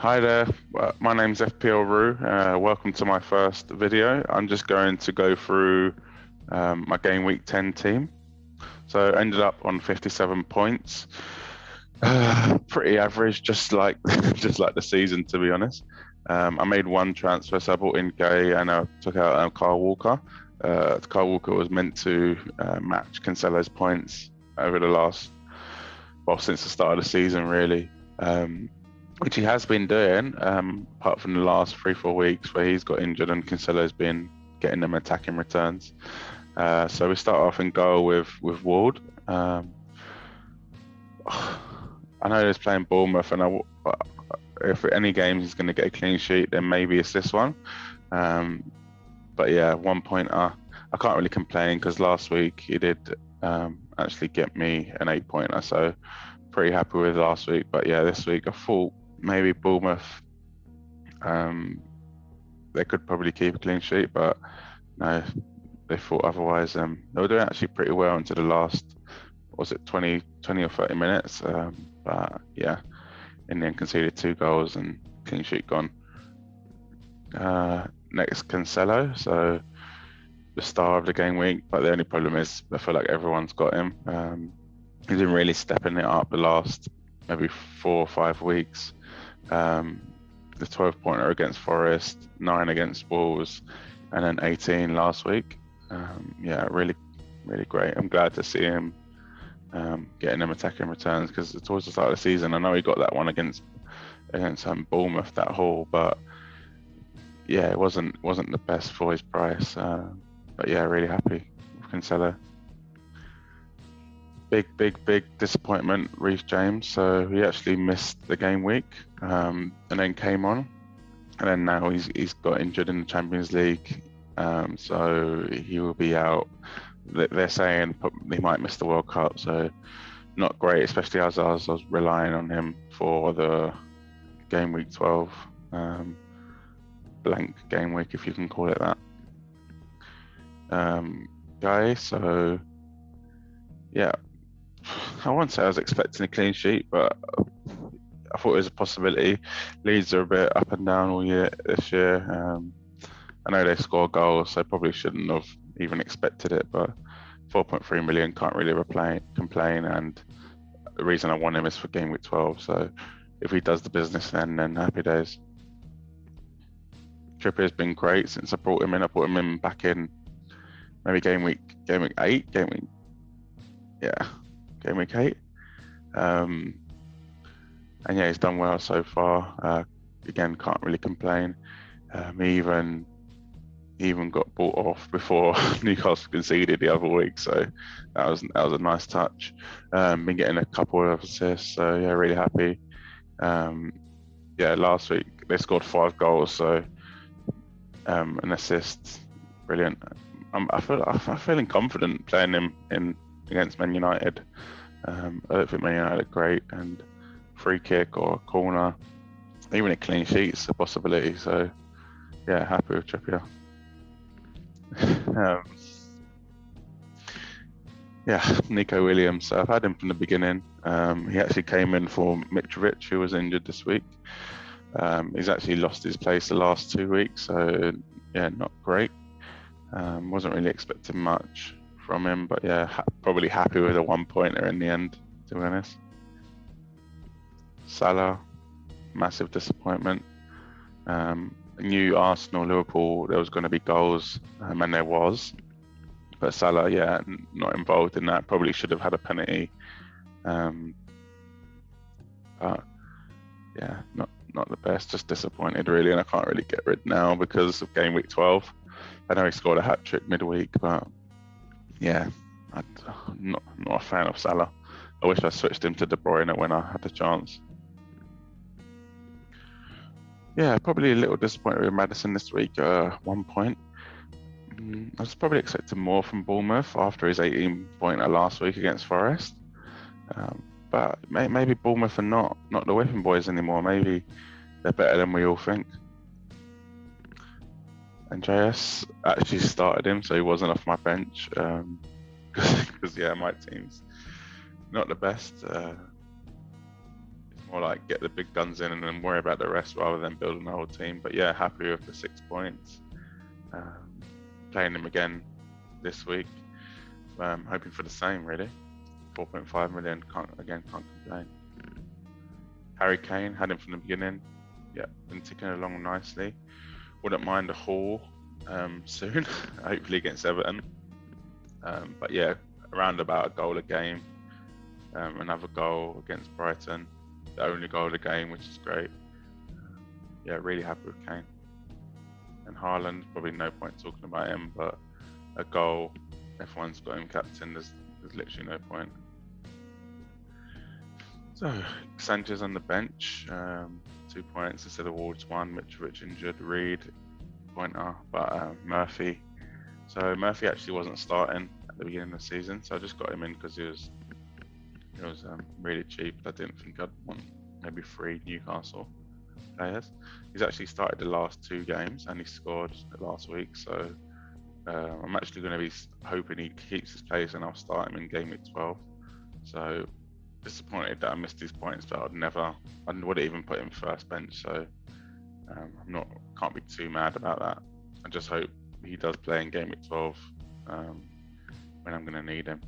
Hi there, my name's FPL Roo. Welcome to my first video. I'm just going to go through my game week 10 team. So I ended up on 57 points. Pretty average, just like the season, to be honest. I made one transfer, so I brought in Gay and I took out Kyle Walker. Kyle Walker was meant to match Cancelo's points over the since the start of the season, really. Which he has been doing, apart from the last 3-4 weeks where he's got injured and Cancelo's been getting them attacking returns. So we start off in goal with Ward. I know he's playing Bournemouth, and if any games he's going to get a clean sheet, then maybe it's this one. But yeah, 1 pointer. I can't really complain because last week he did actually get me an 8 pointer, so pretty happy with last week. But yeah, this week I thought maybe Bournemouth, they could probably keep a clean sheet, but no, they thought otherwise. They were doing actually pretty well into the last, was it 20 or 30 minutes? But yeah, in the end conceded 2 goals and clean sheet gone. Next, Cancelo, so the star of the game week, but the only problem is I feel like everyone's got him. He's been really stepping it up the last maybe 4 or 5 weeks. The 12-pointer against Forest, 9 against Wolves, and then 18 last week. Yeah, really great. I'm glad to see him getting them attacking returns, because towards the start of the season, I know he got that one against Bournemouth, that haul, but yeah, it wasn't the best for his price. But yeah, really happy with Cancelo. Big disappointment, Reece James. So he actually missed the game week, and then came on, and then now he's got injured in the Champions League, so he will be out. They're saying he might miss the World Cup, so not great, especially as I was relying on him for the game week 12 blank game week, if you can call it that. Guy, so yeah, I won't say I was expecting a clean sheet, but I thought it was a possibility. Leeds are a bit up and down all year this year. I know they score goals, so probably shouldn't have even expected it, but 4.3 million, can't really complain, and the reason I want him is for game week 12, so if he does the business then happy days. Trippier's been great since I brought him in. I brought him in back in maybe game week 8, game week 8. And yeah, he's done well so far. Again, can't really complain. He even got bought off before Newcastle conceded the other week, so that was a nice touch. Been getting a couple of assists, so yeah, really happy. Yeah, last week they scored 5 goals, so an assist, brilliant. I'm feeling confident playing him in against Man United. I don't think Man United are great, and free kick or a corner, even a clean sheet's a possibility. So yeah, happy with Trippier. Yeah, Nico Williams. I've had him from the beginning. He actually came in for Mitrovic, who was injured this week. He's actually lost his place the last 2 weeks, so yeah, not great. Wasn't really expecting much from him, but yeah, probably happy with a 1-pointer in the end, to be honest. Salah, massive disappointment. Knew Arsenal, Liverpool, there was going to be goals, and there was, but Salah, yeah, not involved in that. Probably should have had a penalty, but yeah, not the best. Just disappointed really, and I can't really get rid now because of game week 12. I know he scored a hat-trick midweek, but yeah, I'm not a fan of Salah. I wish I switched him to De Bruyne when I had the chance. Yeah, probably a little disappointed with Maddison this week. 1 point. I was probably expecting more from Bournemouth after his 18-pointer last week against Forest. But maybe Bournemouth are not the whipping boys anymore. Maybe they're better than we all think. Andreas actually started him, so he wasn't off my bench. Because yeah, my team's not the best. more like get the big guns in and then worry about the rest rather than building a whole team. But yeah, happy with the 6 points. Playing him again this week. Hoping for the same, really. 4.5 million, can't complain. Harry Kane, had him from the beginning. Yeah, been ticking along nicely. Wouldn't mind a haul soon, hopefully against Everton. But yeah, around about a goal a game. Another goal against Brighton, the only goal of the game, which is great. Yeah, really happy with Kane. And Haaland, probably no point talking about him, but a goal, everyone's got him captain, there's literally no point. So, Sanchez on the bench, 2 points instead of Ward's 1, Mitrovic injured, Reed, pointer, but Murphy. So Murphy actually wasn't starting at the beginning of the season, so I just got him in because he was really cheap. I didn't think I'd want maybe 3 Newcastle players. He's actually started the last 2 games and he scored last week, so I'm actually going to be hoping he keeps his place and I'll start him in game week 12. So disappointed that I missed his points, but I wouldn't even put him first bench, so can't be too mad about that. I just hope he does play in game week 12 when I'm going to need him.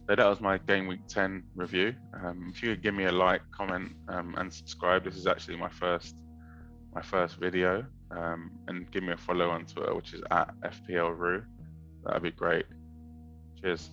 So that was my game week 10 review. If you could give me a like, comment, and subscribe. This is actually my first video, and give me a follow on Twitter, which is @FPL Rue. That'd be great. Cheers.